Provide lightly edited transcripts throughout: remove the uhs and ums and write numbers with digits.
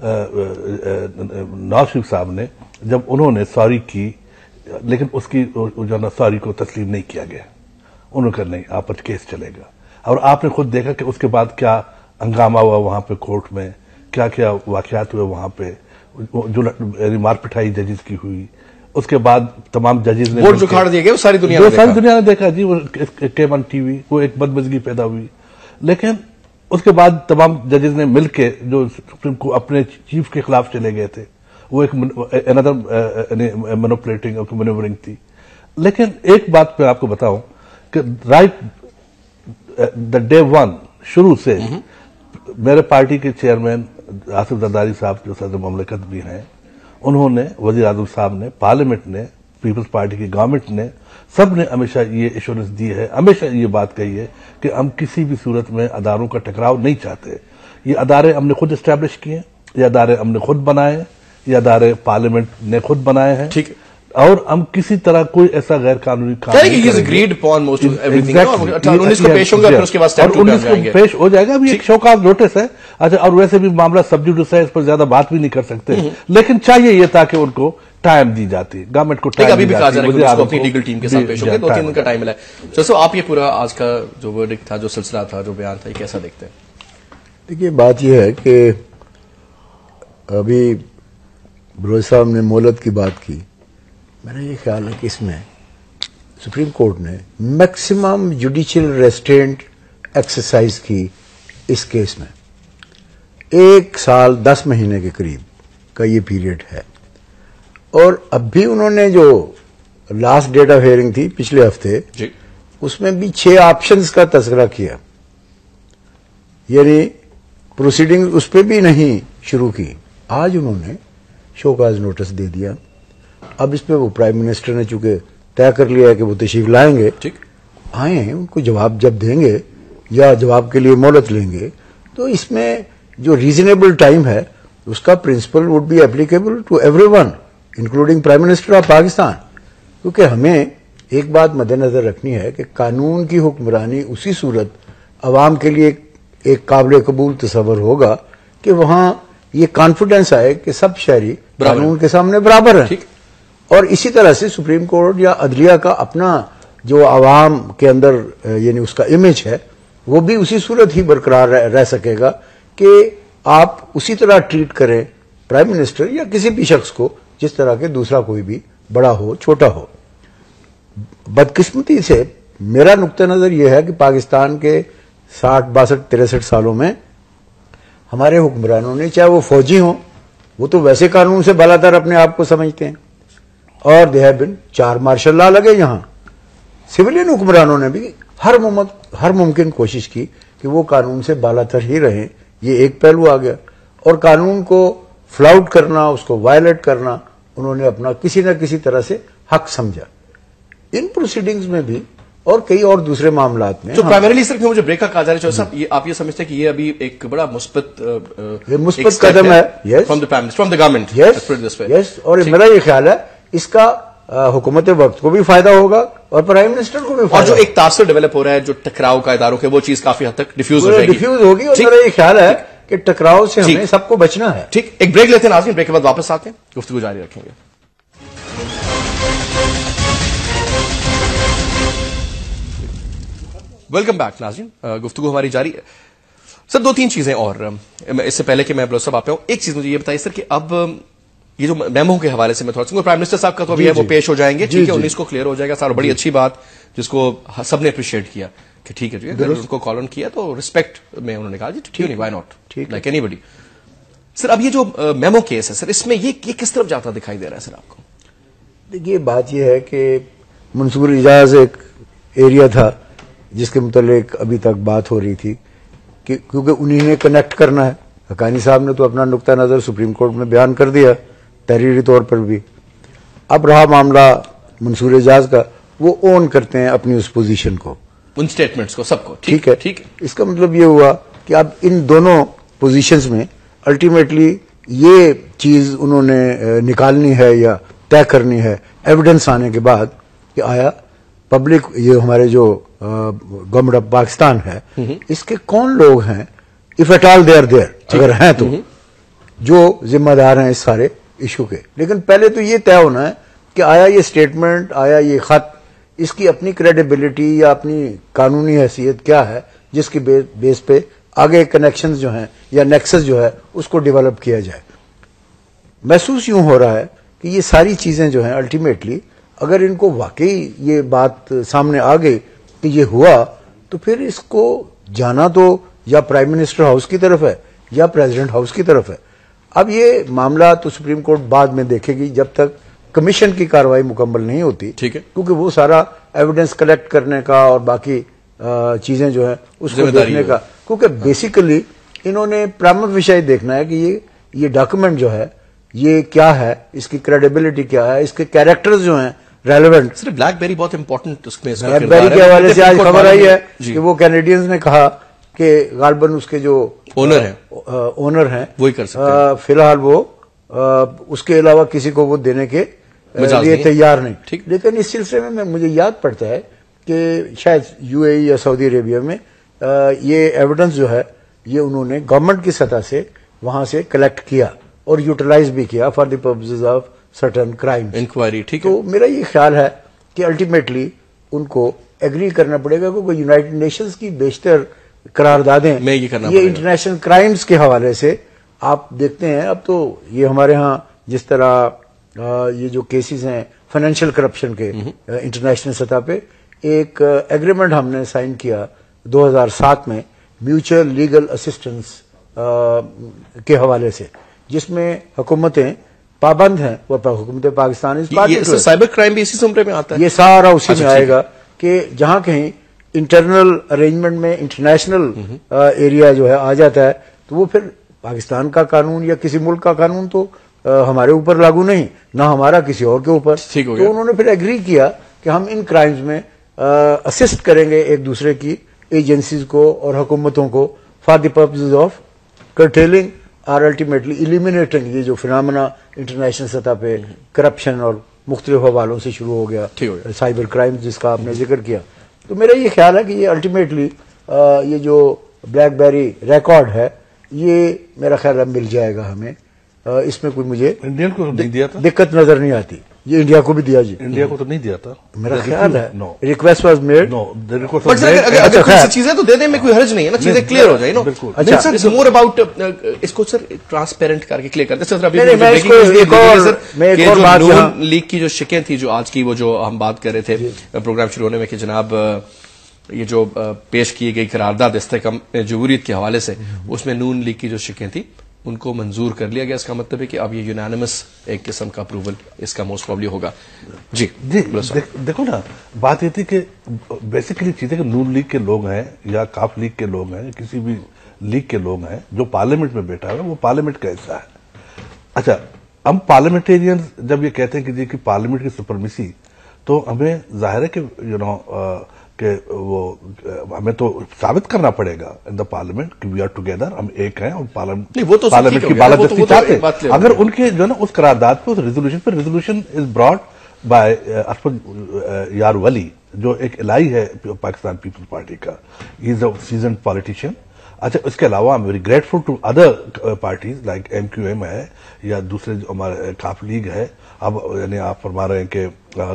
نواز شریف صاحب نے جب انہوں نے سوری کی لیکن اس کی جو نا سوری کو تسلیم نہیں کیا گیا. انہوں نے کہا نہیں آپ پر کیس چلے گا. اور آپ نے خود دیکھا کہ اس کے بعد کیا ہنگامہ ہوا وہاں پہ کورٹ میں, کیا کیا واقعات ہوئے وہاں پہ, جو مار پٹائی ججز کی ہوئی. اس کے بعد تمام ججز نے ووٹ جو کھاڑ دیے گئے وہ ساری دنیا نے دیکھا جی, وہ K1 TV وہ ایک بدمزگی پیدا ہوئی. لیکن اس کے بعد تمام ججز نے مل کے جو سپریم کو اپنے چیف کے خلاف چلے گئے تھے, وہ ایک مینوپولیٹنگ اور مینوورنگ تھی. لیکن ایک بات میں آپ کو بتاؤں کہ رائٹ دا ڈے ون شروع سے میرے پارٹی کے چیئرمین آصف زرداری صاحب جو صدر مملکت بھی ہیں, انہوں نے, وزیر اعظم صاحب نے, پارلیمنٹ نے, پیپلز پارٹی کی گورنمنٹ نے, سب نے ہمیشہ یہ ایشورنس دی ہے, ہمیشہ یہ بات کہی ہے کہ ہم کسی بھی صورت میں اداروں کا ٹکراؤ نہیں چاہتے. یہ ادارے ہم نے خود اسٹیبلش کیے, یہ ادارے ہم نے خود بنائے, یہ ادارے پارلیمنٹ نے خود بنائے ہیں. ٹھیک, اور ہم کسی طرح کوئی ایسا غیر قانونی کام پیش ہو جائے گا. ابھی ایک شوکاز نوٹس ہے. اچھا, اور ویسے بھی معاملہ سبجوڈس ہے, اس پر زیادہ بات بھی نہیں کر سکتے, لیکن چاہیے یہ تھا کہ ان کو ٹائم دی جاتی, گورنمنٹ کو ٹائم دی جاتی. اپنی لیگل ٹیم کے ساتھ پیش ہو گئے, 2-3 دن کا ٹائم ملا ہے. جیسے آپ یہ پورا آج کا جو ورڈکٹ تھا, جو سلسلہ تھا, جو بیان تھا, یہ کیسا دیکھتے ہیں؟ دیکھیے بات یہ ہے کہ ابھی بلوچ صاحب نے مہلت کی بات کی. میرا یہ خیال ہے کہ اس میں سپریم کورٹ نے میکسیمم جوڈیشل ریسٹرینٹ ایکسرسائز کی اس کیس میں. 1 سال 10 مہینے کے قریب کا یہ پیریڈ ہے, اور اب بھی انہوں نے جو لاسٹ ڈیٹ آف ہیئرنگ تھی پچھلے ہفتے, اس میں بھی 6 آپشنز کا تذکرہ کیا, یعنی پروسیڈنگ اس پہ بھی نہیں شروع کی. آج انہوں نے شو کاز نوٹس دے دیا. اب اس پہ وہ پرائم منسٹر نے چونکہ طے کر لیا ہے کہ وہ تشریف لائیں گے, آئے ہیں, ان کو جواب جب دیں گے یا جواب کے لیے مہلت لیں گے, تو اس میں جو ریزنیبل ٹائم ہے اس کا principle would be applicable to everyone including prime minister of Pakistan. کیونکہ ہمیں ایک بات مد نظر رکھنی ہے کہ قانون کی حکمرانی اسی صورت عوام کے لیے ایک قابل قبول تصور ہوگا کہ وہاں یہ کانفیڈنس آئے کہ سب شہری قانون کے سامنے برابر ہیں. اور اسی طرح سے سپریم کورٹ یا عدلیہ کا اپنا جو عوام کے اندر یعنی اس کا امیج ہے, وہ بھی اسی صورت ہی برقرار رہ سکے گا کہ آپ اسی طرح ٹریٹ کریں پرائم منسٹر یا کسی بھی شخص کو جس طرح کے دوسرا کوئی بھی بڑا ہو چھوٹا ہو. بدقسمتی سے میرا نقطہ نظر یہ ہے کہ پاکستان کے 60, 62, 63 سالوں میں ہمارے حکمرانوں نے, چاہے وہ فوجی ہوں, وہ تو ویسے قانون سے بالاتر اپنے آپ کو سمجھتے ہیں, اور they have been 4 martial law لگے یہاں. سویلین حکمرانوں نے بھی ہر ممکن کوشش کی کہ وہ قانون سے بالاتر ہی رہیں. یہ ایک پہلو آ گیا, اور قانون کو فلاؤٹ کرنا, اس کو وائلیٹ کرنا, انہوں نے اپنا کسی نہ کسی طرح سے حق سمجھا. ان پروسیڈنگز میں بھی اور کئی اور دوسرے معاملات میں جو پرائمریلی صرف مجھے بریک کا کہا جا رہا ہے, آپ یہ سمجھتے ہیں کہ یہ ابھی ایک بڑا مثبت قدم ہے فرام دا گورنمنٹ. یس, اور میرا یہ خیال ہے اس کا حکومت وقت کو بھی فائدہ ہوگا اور پرائم منسٹر کو بھی فائدہ. اور جو ایک تاثر ڈیولپ ہو رہا ہے جو ٹکراؤ کا اداروں کے, وہ چیز کافی حد تک ڈیفیوز ہوگی. اور میرا یہ خیال ہے کہ ٹکراؤ سے ہمیں سب کو بچنا ہے. ٹھیک, ایک بریک لیتے ہیں ناظرین, بریک کے بعد واپس آتے ہیں, گفتگو جاری رکھیں گے. ویلکم بیک ناظرین, گفتگو ہماری جاری ہے. سر 2-3 چیزیں اور اس سے پہلے کہ میں بلوچ صاحب آپ پہ ہوں, ایک چیز مجھے یہ بتائیے سر کہ اب یہ جو میمو کے حوالے سے میں تھوڑا سا پرائم منسٹر صاحب کا تو ابھی ہے, وہ پیش ہو جائیں گے, ٹھیک ہے, 19 کو کلیئر ہو جائے گا سر. بڑی اچھی بات جس کو سب نے اپریشیٹ کیا کہ ٹھیک ہے, اگر ان کو کال آن کیا تو ریسپیکٹ میں انہوں نے کہا جی ٹھیک ہے, وائی ناٹ, لائک اینی بڈی. سر اب یہ جو میمو کیس ہے سر, اس میں یہ کس طرف جاتا دکھائی دے رہا ہے سر آپ کو؟ دیکھیے بات یہ ہے کہ منصور اعجاز ایک ایریا تھا جس کے متعلق ابھی تک بات ہو رہی تھی کہ کیونکہ انہی نے کنیکٹ کرنا ہے. حقانی صاحب نے تو اپنا نقطہ نظر سپریم کورٹ میں بیان کر دیا تحریری طور پر بھی. اب رہا معاملہ منصور اعجاز کا, وہ اون کرتے ہیں اپنی اس پوزیشن کو, ان سٹیٹمنٹس کو, سب کو. ٹھیک ہے. اس کا مطلب یہ ہوا کہ اب ان دونوں پوزیشنز میں الٹیمیٹلی یہ چیز انہوں نے نکالنی ہے یا طے کرنی ہے ایویڈنس آنے کے بعد کہ آیا پبلک, یہ ہمارے جو گورنمنٹ آف پاکستان ہے, اس کے کون لوگ ہیں, if at all they are there, اگر ہیں تو جو ذمہ دار ہیں اس سارے ایشو کے. لیکن پہلے تو یہ طے ہونا ہے کہ آیا یہ اسٹیٹمنٹ، آیا یہ خط، اس کی اپنی کریڈیبلٹی یا اپنی قانونی حیثیت کیا ہے جس کی بیس پہ آگے کنیکشنز جو ہیں یا نیکسس جو ہے اس کو ڈیولپ کیا جائے. محسوس یوں ہو رہا ہے کہ یہ ساری چیزیں جو ہیں الٹیمیٹلی اگر ان کو واقعی یہ بات سامنے آ گئی کہ یہ ہوا، تو پھر اس کو جانا تو یا پرائم منسٹر ہاؤس کی طرف ہے یا پریزیڈنٹ ہاؤس کی طرف ہے. اب یہ معاملہ تو سپریم کورٹ بعد میں دیکھے گی جب تک کمیشن کی کارروائی مکمل نہیں ہوتی، ٹھیک ہے، کیونکہ وہ سارا ایویڈنس کلیکٹ کرنے کا اور باقی چیزیں جو ہیں اس کو دیکھنے کا، کیونکہ بیسیکلی انہوں نے پرامہ فیشی دیکھنا ہے کہ یہ ڈاکومنٹ جو ہے یہ کیا ہے، اس کی کریڈیبلٹی کیا ہے، اس کے کیریکٹرز جو ہیں ریلیونٹ. سر بلیک بیری بہت امپورٹنٹ اس میں بلیک بیری کے حوالے سے آج خبر آئی ہے کہ وہ کینیڈینز نے کہا کہ غالباً اس کے جو اونر ہیں وہی کر سکتے ہیں، فی الحال وہ اس کے علاوہ کسی کو وہ دینے کے لیے تیار نہیں. لیکن اس سلسلے میں مجھے یاد پڑتا ہے کہ شاید یو اے ای یا سعودی عربیہ میں یہ ایویڈنس جو ہے یہ انہوں نے گورنمنٹ کی سطح سے وہاں سے کلیکٹ کیا اور یوٹیلائز بھی کیا for the purposes of certain crime inquiry. ٹھیک ہے، تو میرا یہ خیال ہے کہ الٹیمیٹلی ان کو ایگری کرنا پڑے گا، کیونکہ یونائٹڈ نیشنز کی بیشتر قراردادیں یہ انٹرنیشنل کرائمز کے حوالے سے آپ دیکھتے ہیں. اب تو یہ ہمارے ہاں جس طرح یہ جو کیسز ہیں فائنینشیل کرپشن کے انٹرنیشنل سطح پہ، ایک ایگریمنٹ ہم نے سائن کیا 2007 میں میوچل لیگل اسسٹنس کے حوالے سے، جس میں حکومتیں پابند ہیں اور حکومت پاکستان سائبر کرائم بھی اسی زمرے میں آتا ہے. یہ سارا اسی میں آئے گا کہ جہاں کہیں انٹرنل ارینجمنٹ میں انٹرنیشنل ایریا جو ہے آ جاتا ہے تو وہ پھر پاکستان کا قانون یا کسی ملک کا قانون تو ہمارے اوپر لاگو نہیں، نہ ہمارا کسی اور کے اوپر. تو انہوں نے پھر ایگری کیا کہ ہم ان کرائمز میں اسسٹ کریں گے ایک دوسرے کی ایجنسیز کو اور حکومتوں کو for the purposes of curtailing اور الٹیمیٹلی ایلیمینیٹنگ یہ جو فنامنا انٹرنیشنل سطح پہ کرپشن اور مختلف حوالوں سے شروع ہو گیا سائبر کرائم جس کا آپ نے ذکر کیا. تو میرا یہ خیال ہے کہ یہ الٹیمیٹلی یہ جو بلیک بیری ریکارڈ ہے یہ میرا خیال ہے مل جائے گا ہمیں. اس میں کوئی مجھے انڈین کو نہیں دیا تھا، دقت نظر نہیں آتی. یہ انڈیا کو بھی دیا جی، انڈیا کو تو نہیں دیا تھا میرا خیال ہے. Request was made. اگر کوئی چیزیں تو دے دیں میں کوئی حرج نہیں ہے نا، چیزیں کلیئر ہو جائیں. اچھا مور اباؤٹ اس کو سر ٹرانسپیرنٹ کر کے کلیئر کرتے نون لیگ کی جو شکیں تھی جو آج کی وہ جو ہم بات کر رہے تھے پروگرام شروع ہونے میں کہ جناب یہ جو پیش کی گئی قرارداد استحکام جمہوریت کے حوالے سے اس میں نون لیگ کی جو شکیں تھی ان کو منظور کر لیا گیا. اس کا مطلب ہے کہ اب یہ یونانیمس ایک قسم کا اپروول اس کا موسٹ پرابلی ہوگا. جی دیکھو نا، بات یہ تھی کہ بیسیکلی چیزیں کہ نون لیگ کے لوگ ہیں یا کاف لیگ کے لوگ ہیں، کسی بھی لیگ کے لوگ ہیں جو پارلیمنٹ میں بیٹھا ہے وہ پارلیمنٹ کا حصہ ہے. اچھا ہم پارلیمنٹیرین جب یہ کہتے ہیں کہ پارلیمنٹ کی سپرمیسی، تو ہمیں ظاہر ہے کہ کہ وہ ہمیں تو ثابت کرنا پڑے گا ان دا پارلیمنٹ کہ وی آر ٹوگیدر، ہم ایک ہیں اور پارلیمنٹ کی بالادستی چاہتے ہیں. اگر ان کے جو ہے نا اس قرارداد پہ، اس ریزولوشن پہ، ریزولوشن از براٹ بائی یار ولی جو ایک الہی ہے پاکستان پیپلز پارٹی کا، ہی از اے سیزنڈ پالیٹیشین. اچھا اس کے علاوہ I'm very grateful to other parties like MQM ہے یا دوسرے جو ہمارے کاف لیگ ہے. اب یعنی آپ فرما رہے ہیں کہ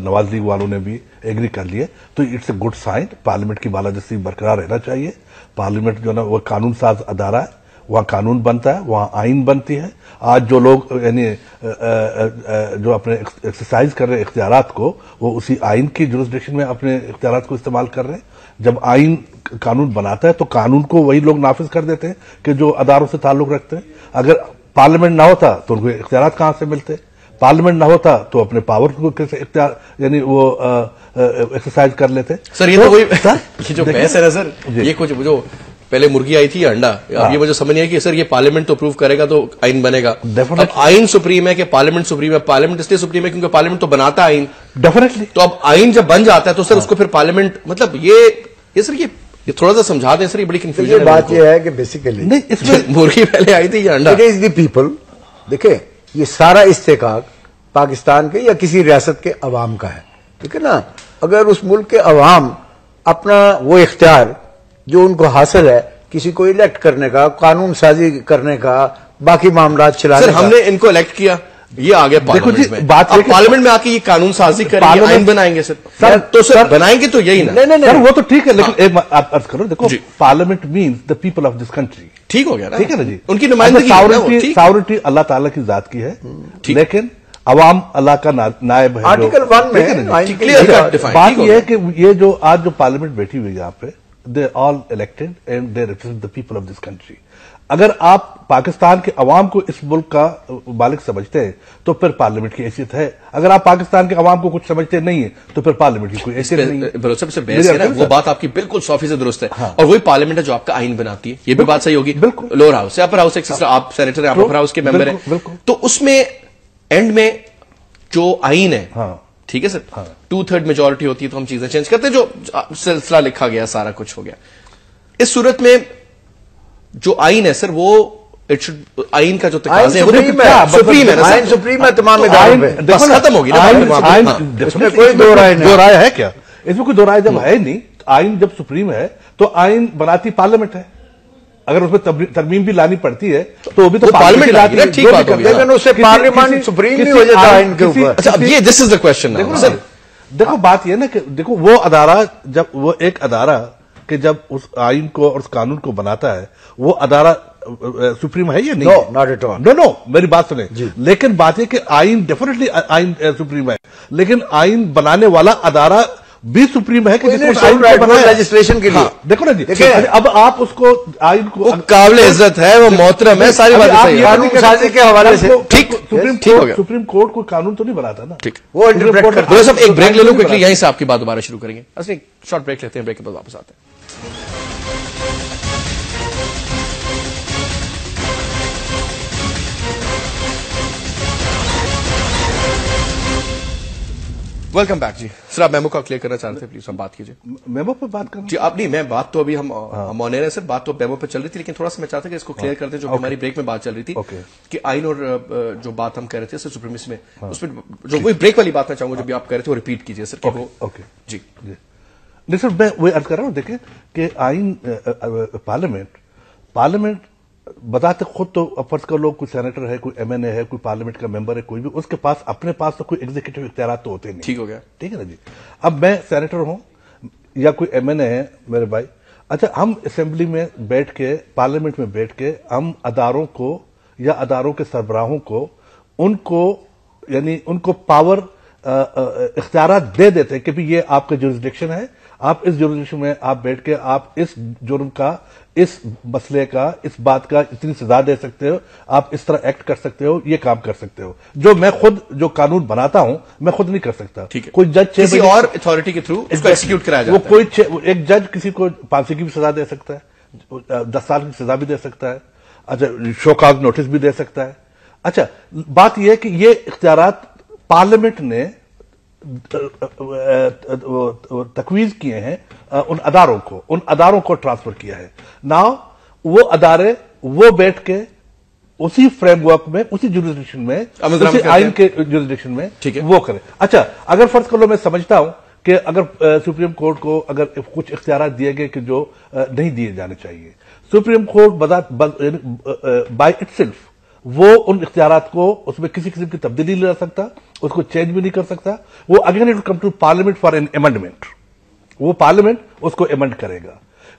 نواز لیگ والوں نے بھی ایگری کر لیے، تو it's a good sign. Parliament کی بالادستی برقرار رہنا چاہیے. پارلیمنٹ جو ہے نا وہ قانون ساز ادارہ ہے، وہاں قانون بنتا ہے، وہاں آئین بنتی ہے. آج جو لوگ یعنی جو اپنے ایکسرسائز کر رہے ہیں اختیارات کو، وہ اسی آئین کی جورسڈکشن میں اپنے اختیارات کو استعمال کر رہے ہیں. جب آئین قانون بناتا ہے تو قانون کو وہی لوگ نافذ کر دیتے ہیں کہ جو اداروں سے تعلق رکھتے ہیں. اگر پارلیمنٹ نہ ہوتا تو ان کو اختیارات کہاں سے ملتے؟ پارلیمنٹ نہ ہوتا تو اپنے پاور کو کیسے اختیار یعنی وہ ایکسرسائز کر لیتے. سر یہ تو وہی یہ جو بحث ہے نا سر، یہ کچھ جو پہلے مرغی آئی تھی یا انڈا، اب یہ مجھے سمجھ نہیں ہے کہ سر یہ پارلیمنٹ تو اپروو کرے گا تو آئین بنے گا. اب آئین سپریم ہے کہ پارلیمنٹ سپریم ہے؟ پارلیمنٹ اس لیے سپریم ہے کیونکہ پارلیمنٹ تو بناتا ہے آئین. ڈیفینیٹلی. تو اب آئین جب بن جاتا ہے تو سر اس کو پھر پارلیمنٹ مطلب یہ سر یہ تھوڑا سا سمجھا دیں سر، یہ بڑی کنفیوژن ہے. بات یہ ہے کہ بیسیکلی نہیں اس میں مرغی پہلے آئی تھی یا انڈا؟ It is the people. دیکھیں یہ سارا استحقاق پاکستان کے یا کسی ریاست کے عوام کا ہے، ٹھیک ہے نا. اگر اس ملک کے عوام اپنا وہ اختیار جو ان کو حاصل ہے کسی کو الیکٹ کرنے کا، قانون سازی کرنے کا، باقی معاملات چلانے سر ہم نے ان کو الیکٹ کیا, یہ آگے پارلیمنٹ میں, اب پارلیمنٹ میں آ کے یہ قانون سازی کریں گے, آئین بنائیں گے سر, تو سر بنائیں گے تو یہی نا. سر وہ تو ٹھیک ہے, لیکن ایک بات عرض کرو, دیکھو parliament means the people of this country. ٹھیک ہو گیا نا, ٹھیک ہے نا جی, ان کی نمائندگی, ساورنٹی اللہ تعالیٰ کی ذات کی ہے, لیکن عوام اللہ کا نائب ہے. آرٹیکل 1 میں بات یہ ہے کہ یہ جو آج جو پارلیمنٹ بیٹھی ہوئی ہے یہاں پہ, they all elected and they represent the people of this country. اگر آپ پاکستان کے عوام کو اس ملک کا مالک سمجھتے ہیں تو پھر پارلیمنٹ کی حیثیت ہے, اگر آپ پاکستان کے عوام کو کچھ سمجھتے نہیں ہیں تو پھر پارلیمنٹ کی کوئی حیثیت نہیں ہے. وہ بات آپ کی بالکل 100% درست ہے, اور وہی پارلیمنٹ ہے جو آپ کا آئین بناتی ہے, یہ بھی بات صحیح ہوگی. لوور ہاؤس سے اپر ہاؤس, آپ سینیٹر ہیں, آپ اپر ہاؤس کے ممبر ہیں, تو اس میں اینڈ میں جو آئین ہے, ٹھیک ہے سر, 2/3 میجورٹی ہوتی ہے تو ہم چیزیں چینج کرتے ہیں, جو سلسلہ لکھا گیا سارا کچھ ہو گیا. اس صورت میں جو آئین ہے سر, وہ آئین کا جو تقاضے ہیں وہ سپریم ہے نا سر, سپریم ہے تمام اداروں پہ, بس ختم ہوگی نا. اس میں کوئی دو رائے ہے کیا, اس میں کوئی دو رائے جب ہے نہیں, آئین جب سپریم ہے تو آئین بناتی پارلیمنٹ ہے, اگر اس میں ترمیم بھی لانی پڑتی ہے تو وہ بھی تو پارلیمنٹ لاتی ہے. ٹھیک بات ہوگی, لیکن اس سے پارلیمنٹ سپریم نہیں ہو جاتا آئین کے اوپر. اچھا اب یہ دس از دا کوشچن. دیکھو بات یہ نا کہ دیکھو وہ ادارہ, جب وہ ایک ادارہ کہ جب اس آئین کو اور اس قانون کو بناتا ہے, وہ ادارہ سپریم ہے یا نہیں؟ نو, ناٹ ایٹ آل. نو میری بات سنیں, لیکن بات یہ کہ آئین ڈیفینیٹلی آئین سپریم ہے, لیکن آئین بنانے والا ادارہ بھی سپریم ہے کہ لیجسلیشن کے لیے. دیکھو نا جی, اب آپ اس کو آئین کو قابل عزت ہے, وہ محترم ہے, ساری باتیں قانون سازی کے حوالے سے سپریم کورٹ کوئی قانون تو نہیں بناتا نا. وہ ایک بریک لے لوں کوئکلی, یہیں سے آپ کی بات دوبارہ شروع کریں گے. اصل ایک شارٹ بریک لیتے ہیں, بریک کے بعد واپس آتے ہیں. ویلکم بیک جی. سر آپ میمو کا کلیئر کرنا چاہتے ہیں, پلیز ہم بات کیجیے. میمو پہ بات کرنا جی آپ نہیں, میں بات تو ابھی ہم مونیر ہیں سر, بات تو میمو پہ چل رہی تھی, لیکن تھوڑا سا میں چاہتا کہ اس کو کلیئر کر دیں, جو ہماری بریک میں بات چل رہی تھی کہ آئین اور جو بات ہم کہہ رہے تھے سر سپریمیسی میں, اس میں جو وہی بریک والی بات میں چاہوں گا جو بھی آپ کہہ رہے تھے وہ ریپیٹ کیجیے سر. جی نہیں سر, میں وہی عرض کر رہا ہوں, دیکھیں کہ آئین پارلیمنٹ بتاتے خود تو فرض کر لو, کوئی سینیٹر ہے, کوئی ایم این اے ہے, کوئی پارلیمنٹ کا ممبر ہے, کوئی بھی, اس کے پاس اپنے پاس تو کوئی ایگزیکٹو اختیارات تو ہوتے نہیں. ٹھیک ہو گیا, ٹھیک ہے نا جی. اب میں سینیٹر ہوں یا کوئی ایم این اے ہے میرے بھائی, اچھا ہم اسمبلی میں بیٹھ کے, پارلیمنٹ میں بیٹھ کے ہم اداروں کو یا اداروں کے سربراہوں کو, ان کو یعنی ان کو پاور اختیارات دے دیتے کہ بھی یہ آپ کا جورسڈکشن ہے, آپ اس جورسڈکشن میں آپ بیٹھ کے آپ اس جرم کا, اس مسئلے کا, اس بات کا اتنی سزا دے سکتے ہو, آپ اس طرح ایکٹ کر سکتے ہو, یہ کام کر سکتے ہو. جو میں خود جو قانون بناتا ہوں میں خود نہیں کر سکتا. کوئی جج کسی اور اتھارٹی کے تھرو اس کو ایکسیکیوٹ کرایا جاتا ہے. وہ کوئی ایک جج کسی کو 5 کی بھی سزا دے سکتا ہے, 10 سال کی سزا بھی دے سکتا ہے, اچھا شو کاز نوٹس بھی دے سکتا ہے. اچھا بات یہ ہے کہ یہ اختیارات پارلیمنٹ نے تجویز کیے ہیں ان اداروں کو ٹرانسفر کیا ہے. ناؤ وہ ادارے وہ بیٹھ کے اسی فریم ورک میں, اسی جورسڈکشن میں, اسی آئین کے جورسڈکشن میں وہ کرے. اچھا اگر فرض کر لو, میں سمجھتا ہوں کہ اگر سپریم کورٹ کو اگر کچھ اختیارات دیے گئے کہ جو نہیں دیے جانے چاہیے, supreme court by it self وہ ان اختیارات کو اس میں کسی قسم کی تبدیلی نہیں لا سکتا, اس کو چینج بھی نہیں کر سکتا. وہ again it will come to parliament for an amendment, وہ پارلیمنٹ اس کو امینڈ کرے گا.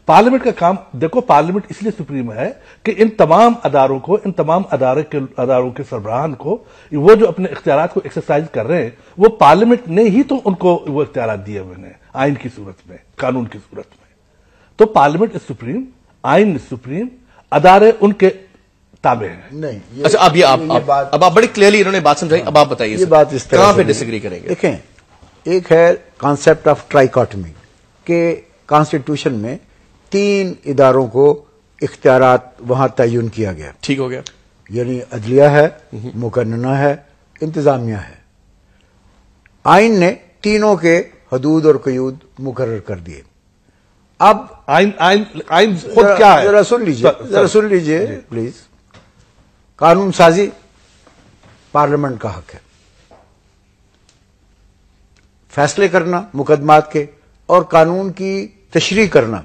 پارلیمنٹ کا کام دیکھو, پارلیمنٹ اس لیے سپریم ہے کہ ان تمام اداروں کو, ان تمام اداروں کے سربراہان کو, وہ جو اپنے اختیارات کو ایکسرسائز کر رہے ہیں, وہ پارلیمنٹ نے ہی تو ان کو وہ اختیارات دیے ہوئے ہیں آئین کی صورت میں, قانون کی صورت میں. تو پارلیمنٹ از سپریم, آئین از سپریم, ادارے ان کے تابع ہیں. نہیں, اچھا اب یہ اب آپ بڑی کلیئرلی انہوں نے بات سمجھائی, اب آپ بتائیے یہ بات اس طرح کہاں پہ ڈس ایگری کریں گے. دیکھیں, ایک ہے کانسیپٹ آف ٹرائیکاٹمی کہ کانسٹیٹیوشن میں 3 اداروں کو اختیارات وہاں تعین کیا گیا. ٹھیک ہو گیا, یعنی عدلیہ ہے, مقننہ ہے, انتظامیہ ہے. آئین نے تینوں کے حدود اور قیود مقرر کر دیے. اب آئین خود کیا ہے, ذرا سن لیجیے پلیز. قانون سازی پارلیمنٹ کا حق ہے, فیصلے کرنا مقدمات کے اور قانون کی تشریح کرنا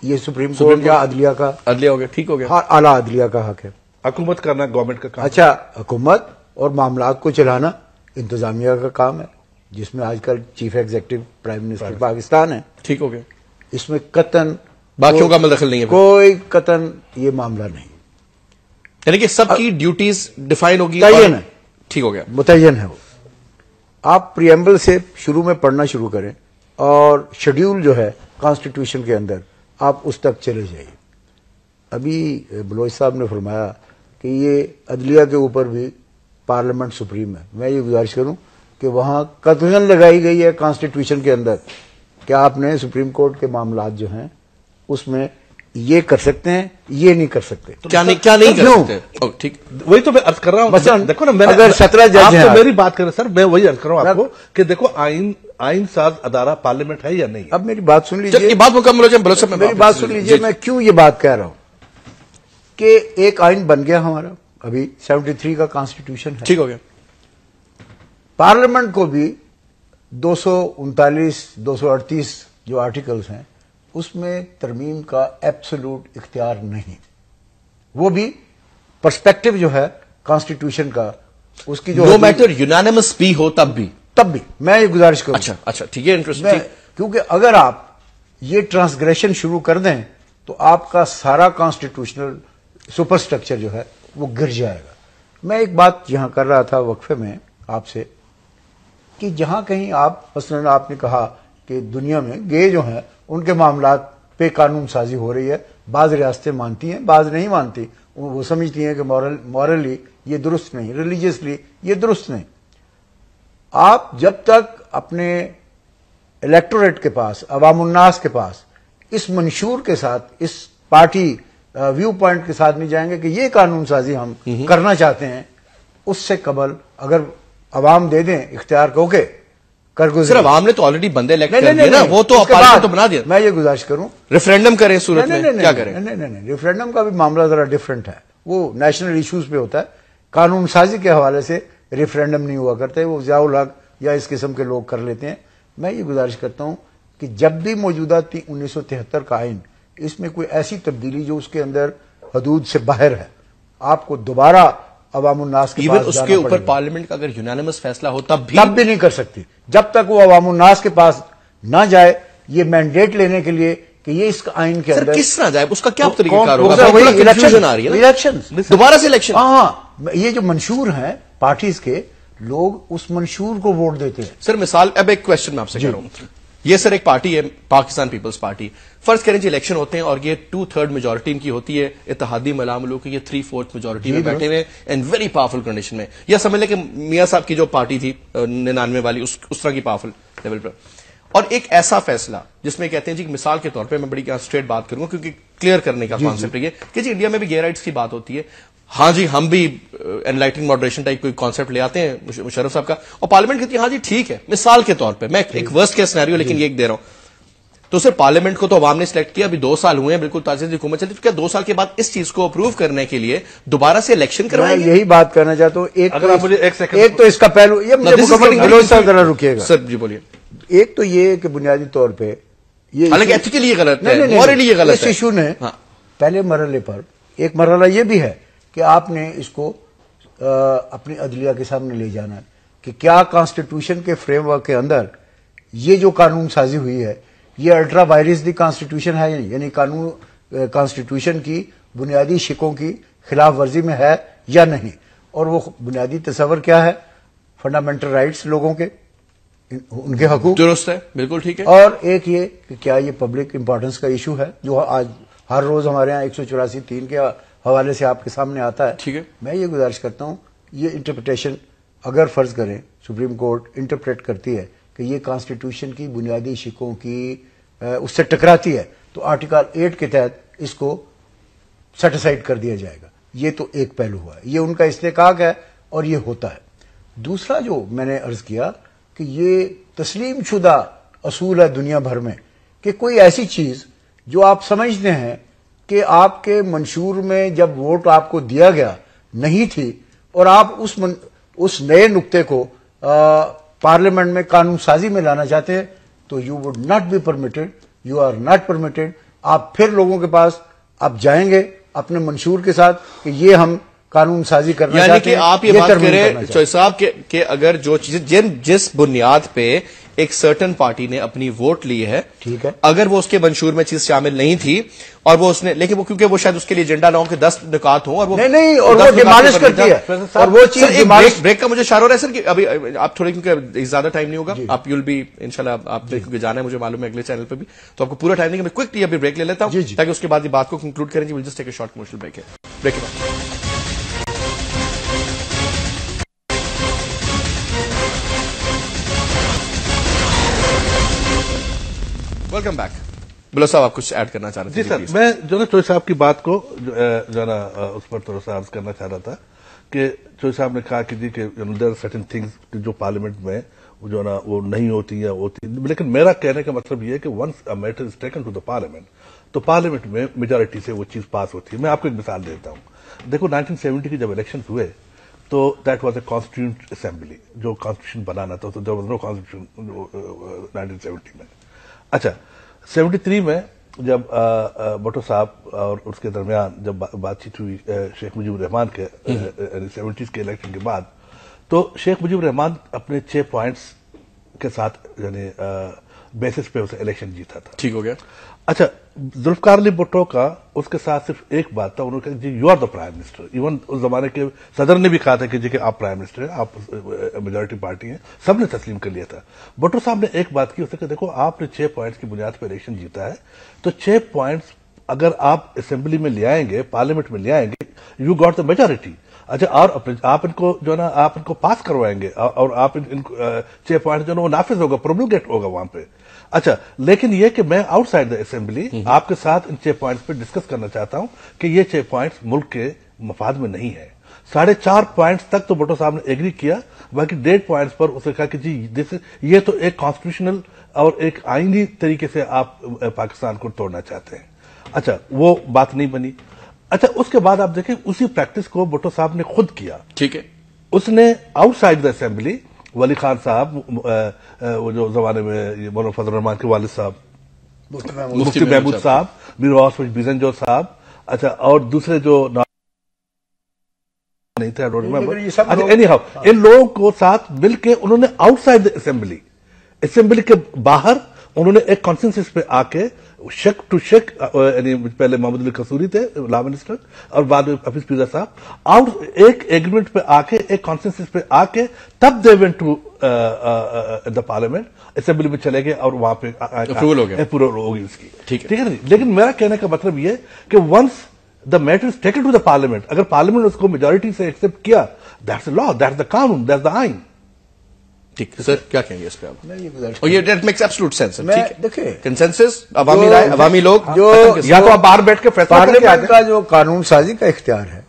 یہ سپریم کورٹ یا عدلیہ کا, عدلیہ ہو گیا, ٹھیک ہو گیا, اعلیٰ عدلیہ کا حق ہے. حکومت کرنا گورنمنٹ کا کام. اچھا، حکومت اور معاملات کو چلانا انتظامیہ کا کام ہے، جس میں آج کل chief executive prime minister Pakistan ہے. ٹھیک ہو گیا، اس میں قطعاً باقیوں کا عمل دخل نہیں ہے. کوئی قطعاً یہ معاملہ نہیں، یعنی کہ سب کی ڈیوٹیز ڈیفائن ہوگی. متعین ہے. ٹھیک ہو گیا، متعین ہے. وہ آپ پریمبل سے شروع میں پڑھنا شروع کریں اور شیڈیول جو ہے کانسٹیٹیوشن کے اندر آپ اس تک چلے جائیے. ابھی بلوچ صاحب نے فرمایا کہ یہ عدلیہ کے اوپر بھی پارلیمنٹ سپریم ہے. میں یہ گزارش کروں کہ وہاں قطعاً لگائی گئی ہے کانسٹیٹیوشن کے اندر کہ آپ نے سپریم کورٹ کے معاملات جو ہیں اس میں یہ کر سکتے ہیں، یہ نہیں کر سکتے. کیا نہیں کر سکتے؟ ٹھیک، وہی تو میں عرض کر رہا ہوں. مثلا دیکھو نا، اگر 17 جج آپ ہیں، تو میری بات کریں سر، میں وہی عرض کر رہا ہوں آپ کو کہ دیکھو آئین ساز ادارہ پارلیمنٹ ہے یا نہیں. اب میری بات سن جب لیجیے، یہ بات مکمل ہو جائے بلوچ صاحب، میری بات سن لیجیے. میں کیوں یہ بات کہہ رہا ہوں کہ ایک آئین بن گیا ہمارا، ابھی 73 کا کانسٹیٹیوشن ہے. ٹھیک ہو گیا، پارلیمنٹ کو بھی 239 238 جو آرٹیکلز ہیں اس میں ترمیم کا ایبسولوٹ اختیار نہیں. وہ بھی پرسپیکٹو جو ہے کانسٹیٹیوشن کا، اس کی جو نو میٹر یونانیمس بھی ہو تب بھی میں یہ گزارش کروں. اچھا ٹھیک ہے، انٹرسٹنگ. کیونکہ اگر آپ یہ ٹرانسگریشن شروع کر دیں تو آپ کا سارا کانسٹیٹیوشنل سپر سٹرکچر جو ہے وہ گر جائے گا. میں ایک بات یہاں کر رہا تھا وقفے میں آپ سے کہ جہاں کہیں آپ مثلاً آپ نے کہا کہ دنیا میں گے جو ہیں ان کے معاملات پہ قانون سازی ہو رہی ہے. بعض ریاستیں مانتی ہیں، بعض نہیں مانتی. وہ سمجھتی ہیں کہ مورلی یہ درست نہیں، ریلیجیسلی یہ درست نہیں. آپ جب تک اپنے الیکٹوریٹ کے پاس، عوام الناس کے پاس اس منشور کے ساتھ، اس پارٹی ویو پوائنٹ کے ساتھ نہیں جائیں گے کہ یہ قانون سازی ہم کرنا چاہتے ہیں، اس سے قبل اگر عوام دے دیں اختیار کو کے کر گزرے. صرف عوام نے تو آلریڈی بندے الیکٹ کر دیے نا، وہ تو پارلیمنٹ تو بنا دیا. میں یہ گزارش کروں ریفرینڈم کریں صورت میں کیا کریں؟ نہیں، ریفرینڈم کا بھی معاملہ ذرا ڈفرنٹ ہے. وہ نیشنل ایشوز پہ ہوتا ہے. قانون سازی کے حوالے سے ریفرینڈم نہیں ہوا کرتے، وہ ضیاء الحق یا اس قسم کے لوگ کر لیتے ہیں. میں یہ گزارش کرتا ہوں کہ جب بھی موجودہ 1973 کا آئین، اس میں کوئی ایسی تبدیلی جو اس کے اندر حدود سے باہر ہے، آپ کو دوبارہ عوام الناس کے ایون اس کے اوپر پارلیمنٹ کا اگر یونانیمس فیصلہ ہو تب بھی نہیں کر سکتی جب تک وہ عوام الناس کے پاس نہ جائے یہ مینڈیٹ لینے کے لیے کہ یہ اس آئین کے اندر کس طرح جائے، اس کا کیا طریقہ کار ہوگا؟ الیکشن آ رہی ہے الیکشن دوبارہ سے الیکشن. ہاں، یہ جو منشور ہیں پارٹیز کے، لوگ اس منشور کو ووٹ دیتے ہیں. سر مثال، اب ایک کوشچن میں آپ سے کر رہا ہوں. یہ سر ایک پارٹی ہے، پاکستان پیپلز پارٹی. فرض کریں جی الیکشن ہوتے ہیں اور یہ 2/3 میجورٹی ان کی ہوتی ہے، اتحادی ملام لوگ یہ 3/4 میجورٹی میں بیٹھے ہوئے اینڈ ویری پاورفل کنڈیشن میں. یا سمجھ لیں کہ میاں صاحب کی جو پارٹی تھی 99 والی، اس طرح کی پاورفل لیول پر. اور ایک ایسا فیصلہ جس میں کہتے ہیں جی مثال کے طور پہ میں بڑی اسٹریٹ بات کروں گا کیونکہ کلیئر کرنے کا کانسیپٹ یہ کہ جی انڈیا میں بھی گے رائٹس کی بات ہوتی ہے. ہاں جی ہم بھی انلائٹنگ ماڈریشن ٹائپ کوئی کانسیپٹ لے آتے ہیں مشرف صاحب کا، اور پارلیمنٹ کہتی ہے ہاں جی ٹھیک ہے. مثال کے طور پہ میں ایک ورسٹ کیس سینیریو لیکن یہ ایک دے رہا ہوں. تو سر پارلیمنٹ کو تو عوام نے سلیکٹ کیا، ابھی 2 سال ہوئے ہیں، بالکل تازہ حکومت چلتی، تو کیا 2 سال کے بعد اس چیز کو اپروو کرنے کے لیے دوبارہ سے الیکشن کروائیں گے؟ میں یہی بات کرنا چاہتا ہوں. ایک تو اس کا پہلو یہ مجھے ذرا رکیے گا سر جی بولیے. ایک تو یہ کہ بنیادی طور پہ یہ حالانکہ ایتھیکلی یہ غلط ہے، مورلی یہ غلط ہے. اس ایشو نے پہلے مرحلے پر ایک مرحلہ یہ بھی ہے کہ آپ نے اس کو اپنی عدلیہ کے سامنے لے جانا ہے کہ کیا کانسٹیٹیوشن کے فریم ورک کے اندر یہ جو قانون سازی ہوئی ہے یہ الٹرا وائرس دی کانسٹیٹیوشن ہے، یعنی کانسٹیٹیوشن کی بنیادی شقوں کی خلاف ورزی میں ہے یا نہیں. اور وہ بنیادی تصور کیا ہے؟ فنڈامنٹل رائٹس لوگوں کے، ان کے حقوق. درست ہے، بالکل ٹھیک ہے. اور ایک یہ کہ کیا یہ پبلک امپورٹنس کا ایشو ہے جو آج ہر روز ہمارے یہاں 184(3) کے حوالے سے آپ کے سامنے آتا ہے. ٹھیک ہے. میں یہ گزارش کرتا ہوں یہ انٹرپریٹیشن اگر فرض کریں سپریم کورٹ انٹرپریٹ کرتی ہے کہ یہ کانسٹیٹیوشن کی بنیادی شقوں کی اس سے ٹکراتی ہے تو آرٹیکل 8 کے تحت اس کو سیٹ اسائڈ کر دیا جائے گا. یہ تو ایک پہلو ہوا ہے، یہ ان کا استحقاق ہے اور یہ ہوتا ہے. دوسرا جو میں نے عرض کیا کہ یہ تسلیم شدہ اصول ہے دنیا بھر میں کہ کوئی ایسی چیز جو آپ سمجھتے ہیں کہ آپ کے منشور میں جب ووٹ آپ کو دیا گیا نہیں تھی اور آپ اس نئے نقطے کو پارلیمنٹ میں قانون سازی میں لانا چاہتے ہیں تو you would not be permitted, you are not permitted. آپ پھر لوگوں کے پاس آپ جائیں گے اپنے منشور کے ساتھ کہ یہ ہم قانون سازی کرنا یعنی چاہتے کہ ہیں. آپ یہ بات ترمیم کریں کرنا چاہتے چوہے صاحب کہ اگر جو چیزیں جس بنیاد پہ ایک سرٹن پارٹی نے اپنی ووٹ لی ہے, ٹھیک ہے, اگر وہ اس کے منشور میں چیز شامل نہیں تھی اور وہ اس نے, لیکن وہ کیونکہ وہ شاید اس کے لیے ایجنڈا نہ ہو کہ 10 نکات ہوں اور وہ نہیں اور وہ ڈیمالش کرتی ہے اور وہ چیز بریک کا مجھے اشارہ ہو رہا ہے سر کہ ابھی آپ تھوڑے, کیونکہ زیادہ ٹائم نہیں ہوگا, آپ یو ول بی انشاءاللہ, آپ کیونکہ جانا ہے مجھے معلوم ہے اگلے چینل پہ بھی, تو آپ کو پورا ٹائم نہیں, میں کوئکلی ابھی بریک لے لیتا ہوں تاکہ اس کے بعد یہ بات کو کنکلوڈ کریں. جی will just take a short commercial break ہے, بریک کے بعد ویلکم بیک. بلو صاحب آپ کچھ ایڈ کرنا چاہ رہے تھے؟ جی سر, میں جو نا چوہے صاحب کی بات کو جو نا اس پر تھوڑا سا عرض کرنا چاہ رہا تھا کہ چوہے صاحب نے کہا کہ جی کہ دیر آر سرٹن تھنگز جو پارلیمنٹ میں جو نا وہ نہیں ہوتی یا ہوتی, لیکن میرا کہنے کا مطلب یہ ہے کہ once a matter is taken to the parliament تو پارلیمنٹ میں میجورٹی سے وہ چیز پاس ہوتی ہے. میں آپ کو ایک مثال دیتا ہوں. دیکھو 1970 کے جب الیکشن ہوئے تو that was a constituent assembly جو کانسٹیٹیوشن بنانا تھا, تو دیر واز نو کانسٹیٹیوشن 1970 میں. اچھا 73 میں جب بھٹو صاحب اور اس کے درمیان جب بات چیت ہوئی شیخ مجیب الرحمان کے 70s کے الیکشن کے بعد, تو شیخ مجیب الرحمان اپنے 6 پوائنٹس کے ساتھ یعنی بیسس پہ اسے الیکشن جیتا تھا. ٹھیک ہو گیا. اچھا ذوالفقار علی بھٹو کا اس کے ساتھ صرف ایک بات تھا, انہوں نے کہا جی you are the prime minister. Even اس زمانے کے صدر نے بھی کہا تھا کہ جی کہ آپ پرائم منسٹر ہیں, آپ میجورٹی پارٹی ہیں, سب نے تسلیم کر لیا تھا. بھٹو صاحب نے ایک بات کی, اس نے کہا دیکھو آپ نے 6 پوائنٹس کی بنیاد پہ الیکشن جیتا ہے, تو 6 پوائنٹس اگر آپ اسمبلی میں لے آئیں گے, پارلیمنٹ میں لے آئیں گے, یو گاٹ دا میجورٹی. اچھا اور آپ ان کو جو نا آپ ان کو پاس کروائیں گے اور آپ 6 پوائنٹ جو نا وہ نافذ ہوگا, پرومولگیٹ ہوگا وہاں پہ. اچھا لیکن یہ کہ میں آؤٹ سائڈ دا اسمبلی آپ کے ساتھ ان 6 پوائنٹس پہ ڈسکس کرنا چاہتا ہوں کہ یہ 6 پوائنٹس ملک کے مفاد میں نہیں ہے. 4.5 پوائنٹس تک تو بھٹو صاحب نے ایگری کیا, باقی 1.5 پوائنٹس پر اسے کہا کہ جی یہ تو ایک کانسٹیٹیوشنل اور ایک آئینی طریقے سے آپ پاکستان کو توڑنا چاہتے ہیں. اچھا وہ بات نہیں بنی. اچھا اس کے بعد آپ دیکھیں اسی پریکٹس کو بھٹو صاحب نے خود کیا. ٹھیک ہے, اس نے آؤٹ سائڈ دا اسمبلی ولی خان صاحب, وہ جو زمانے میں مولانا فضل الرحمان کے والد صاحب, مفتی محمود صاحب, میر واس بیزنجو صاحب, اچھا اور دوسرے جو نہیں تھے, اینی ہاؤ ان لوگوں کو ساتھ مل کے انہوں نے آؤٹ سائڈ دا اسمبلی کے باہر انہوں نے ایک کانسنسس پہ آ کے شک ٹو شک, یعنی پہلے محمد علی قصوری تھے لا منسٹر اور بعد میں حفیظ پیزا صاحب, ایک ایگریمنٹ پہ آ کے, ایک کانسنسس پہ آ کے تب they went to the parliament, assembly میں چلے گئے اور وہاں پہ اپروول ہو گیا, اپروول ہوگی اس کی. ٹھیک ہے. لیکن میرا کہنے کا مطلب یہ کہ once the matter is taken to the parliament, اگر پارلیمنٹ اس کو میجورٹی سے ایکسپٹ کیا, that's the law, that's the قانون, دیٹس دا آئین. ٹھیک سر, کیا کہیں گے اس پہ آپ؟ اور یہ دیٹ میکس ایبسولوٹ سینس. دیکھیں کنسنسس, عوامی رائے, عوامی لوگ جو یا تو آپ باہر بیٹھ کے فیصلہ پارلیمنٹ کا جو قانون سازی کا اختیار ہے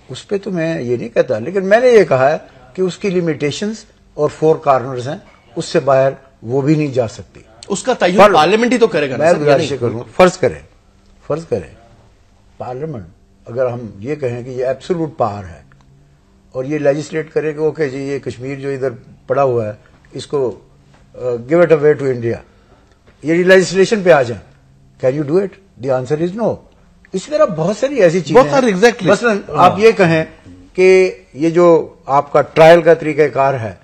اس پہ تو میں یہ نہیں کہتا, لیکن میں نے یہ کہا ہے کہ اس کی لمیٹیشنز اور 4 کارنرز ہیں, اس سے باہر وہ بھی نہیں جا سکتی. اس کا تعین پارلیمنٹ ہی تو کرے گا. میں گزارش کروں, فرض کریں پارلیمنٹ اگر ہم یہ کہیں کہ یہ ایبسولوٹ پاور ہے اور یہ لیجسلیٹ کرے کہ اوکے جی یہ کشمیر جو ادھر پڑا ہوا ہے اس کو gave it away to India, یہ لیجسلیشن پہ آ جائیں, can you do it? The answer is no. اسی طرح بہت ساری ایسی چیزیں ہیں, مثلا آپ یہ کہیں کہ یہ جو آپ کا ٹرائل کا طریقہ کار ہے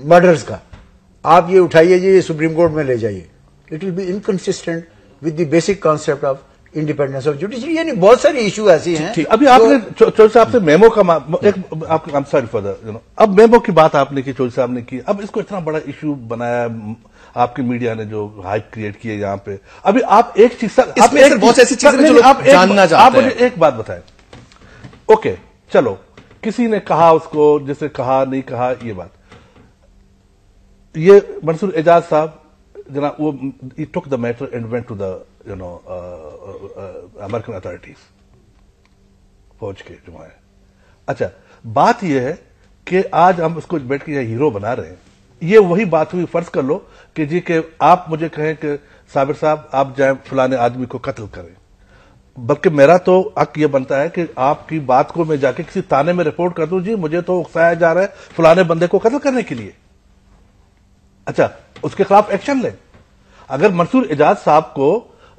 مرڈرز کا, آپ یہ اٹھائیے جی یہ سپریم کورٹ میں لے جائیے, it will be inconsistent with the basic concept of independence of judiciary. یعنی بہت ساری ایشو ایسی ہیں. ابھی آپ نے چوہدری صاحب سے میمو کا سوری فار اب میمو کی بات آپ نے کی, چوہدری صاحب نے کی, اب اس کو اتنا بڑا ایشو بنایا آپ کی میڈیا نے جو ہائپ کریٹ کی ہے یہاں پہ. ابھی آپ ایک چیز بہت ایسی چیزیں آپ جاننا چاہتے ہیں, آپ مجھے ایک بات بتائیں. اوکے چلو کسی نے کہا اس کو, جسے کہا نہیں کہا, یہ بات یہ منصور اعجاز صاحب جناب وہ he took the matter and went to the American authorities, فوج کے جو ہیں. اچھا بات یہ ہے کہ آج ہم اس کو بیٹھ کے ہیرو بنا رہے ہیں. یہ وہی بات ہوئی, فرض کر لو کہ جی کہ آپ مجھے کہیں کہ صابر صاحب آپ جائیں فلانے آدمی کو قتل کریں, بلکہ میرا تو حق یہ بنتا ہے کہ آپ کی بات کو میں جا کے کسی تانے میں رپورٹ کر دوں, جی مجھے تو اکسایا جا رہا ہے فلانے بندے کو قتل کرنے کے لیے. اچھا اس کے خلاف ایکشن لیں. اگر منصور اعجاز صاحب کو